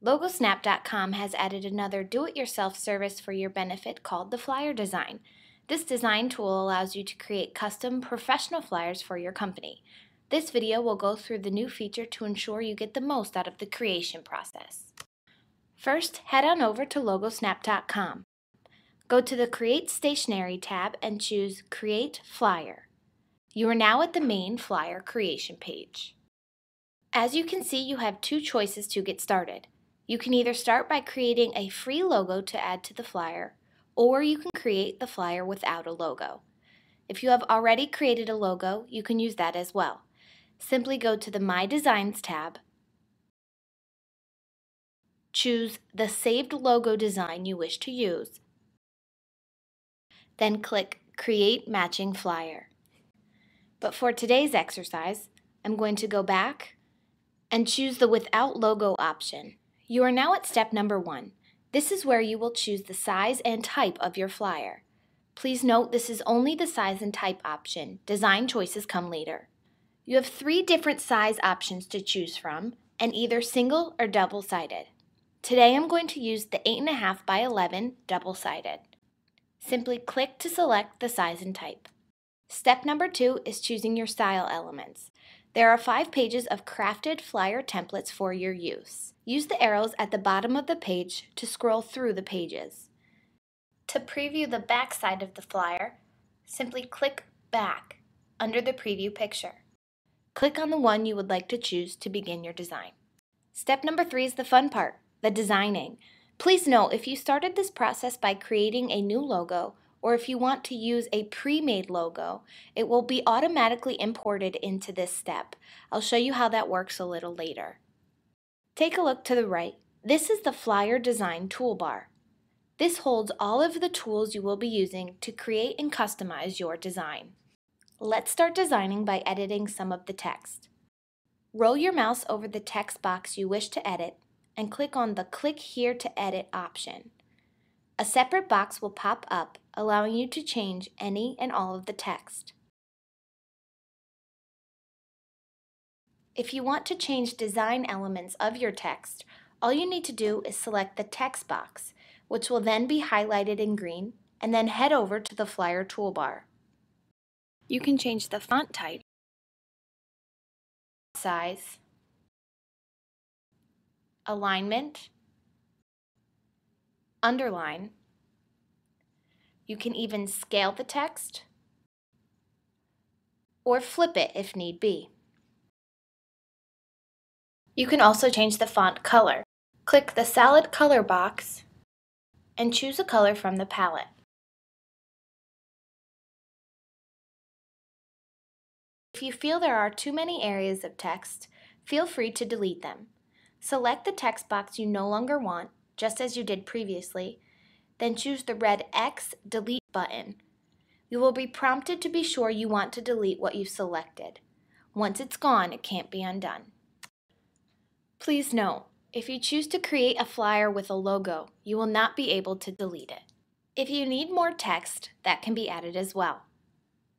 LogoSnap.com has added another do-it-yourself service for your benefit called the Flyer Design. This design tool allows you to create custom professional flyers for your company. This video will go through the new feature to ensure you get the most out of the creation process. First, head on over to LogoSnap.com. Go to the Create Stationery tab and choose Create Flyer. You are now at the main flyer creation page. As you can see, you have two choices to get started. You can either start by creating a free logo to add to the flyer, or you can create the flyer without a logo. If you have already created a logo, you can use that as well. Simply go to the My Designs tab, choose the saved logo design you wish to use, then click Create Matching Flyer. But for today's exercise, I'm going to go back and choose the Without Logo option. You are now at step number 1. This is where you will choose the size and type of your flyer. Please note this is only the size and type option. Design choices come later. You have 3 different size options to choose from, and either single or double-sided. Today I'm going to use the 8.5 by 11 double-sided. Simply click to select the size and type. Step number 2 is choosing your style elements. There are 5 pages of crafted flyer templates for your use. Use the arrows at the bottom of the page to scroll through the pages. To preview the back side of the flyer, simply click Back under the preview picture. Click on the one you would like to choose to begin your design. Step number 3 is the fun part, the designing. Please note, if you started this process by creating a new logo, or if you want to use a pre-made logo, it will be automatically imported into this step. I'll show you how that works a little later. Take a look to the right. This is the Flyer Design toolbar. This holds all of the tools you will be using to create and customize your design. Let's start designing by editing some of the text. Roll your mouse over the text box you wish to edit and click on the Click Here to Edit option. A separate box will pop up, allowing you to change any and all of the text. If you want to change design elements of your text, all you need to do is select the text box, which will then be highlighted in green, and then head over to the Flyer toolbar. You can change the font type, size, alignment, underline. You can even scale the text or flip it if need be. You can also change the font color. Click the Solid Color box and choose a color from the palette. If you feel there are too many areas of text, feel free to delete them. Select the text box you no longer want, just as you did previously, then choose the red X Delete button. You will be prompted to be sure you want to delete what you selected. Once it's gone, it can't be undone. Please note, if you choose to create a flyer with a logo, you will not be able to delete it. If you need more text, that can be added as well.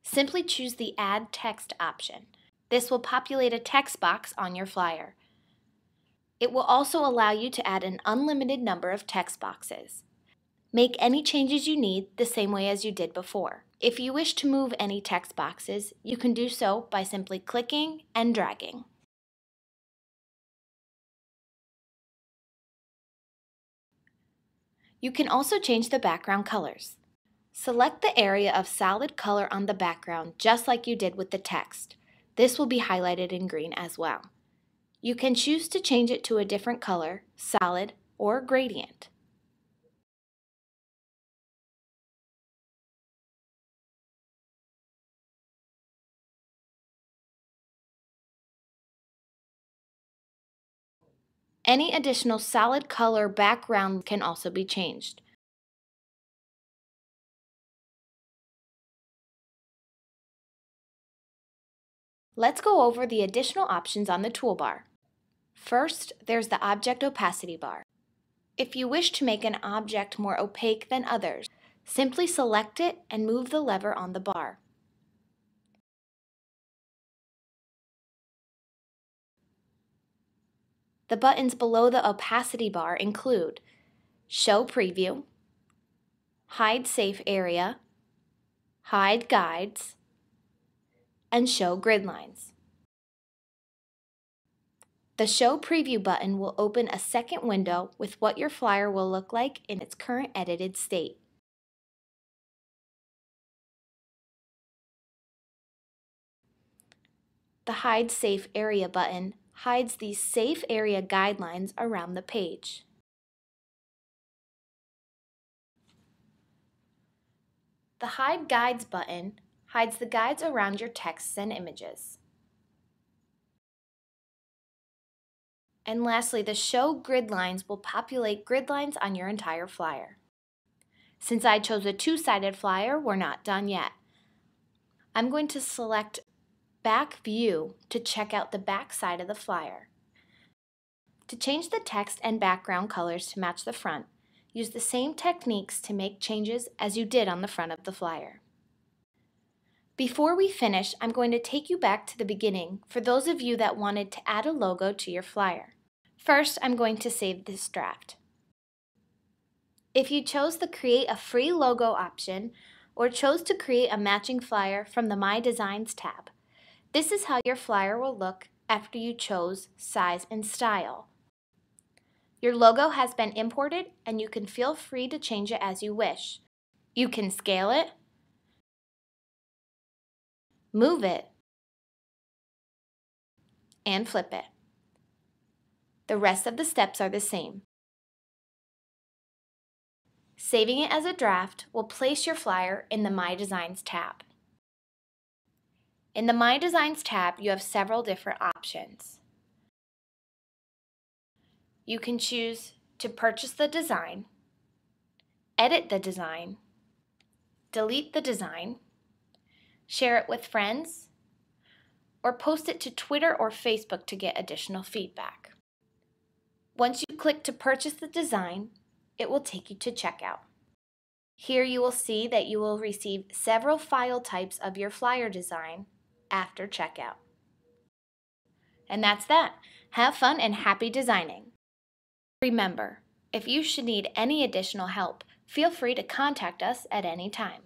Simply choose the Add Text option. This will populate a text box on your flyer. It will also allow you to add an unlimited number of text boxes. Make any changes you need the same way as you did before. If you wish to move any text boxes, you can do so by simply clicking and dragging. You can also change the background colors. Select the area of solid color on the background just like you did with the text. This will be highlighted in green as well. You can choose to change it to a different color, solid or gradient. Any additional solid color background can also be changed. Let's go over the additional options on the toolbar. First, there's the Object Opacity bar. If you wish to make an object more opaque than others, simply select it and move the lever on the bar. The buttons below the opacity bar include Show Preview, Hide Safe Area, Hide Guides, and Show Grid Lines. The Show Preview button will open a second window with what your flyer will look like in its current edited state. The Hide Safe Area button hides these safe area guidelines around the page. The Hide Guides button hides the guides around your texts and images. And lastly, the Show Grid Lines will populate grid lines on your entire flyer. Since I chose a two-sided flyer, we're not done yet. I'm going to select Back View to check out the back side of the flyer. To change the text and background colors to match the front, use the same techniques to make changes as you did on the front of the flyer. Before we finish, I'm going to take you back to the beginning for those of you that wanted to add a logo to your flyer. First, I'm going to save this draft. If you chose to create a free logo option or chose to create a matching flyer from the My Designs tab, this is how your flyer will look after you chose size and style. Your logo has been imported and you can feel free to change it as you wish. You can scale it, move it, and flip it. The rest of the steps are the same. Saving it as a draft will place your flyer in the My Designs tab. In the My Designs tab, you have several different options. You can choose to purchase the design, edit the design, delete the design, share it with friends, or post it to Twitter or Facebook to get additional feedback. Once you click to purchase the design, it will take you to checkout. Here you will see that you will receive several file types of your flyer design after checkout. And that's that. Have fun and happy designing. Remember, if you should need any additional help, feel free to contact us at any time.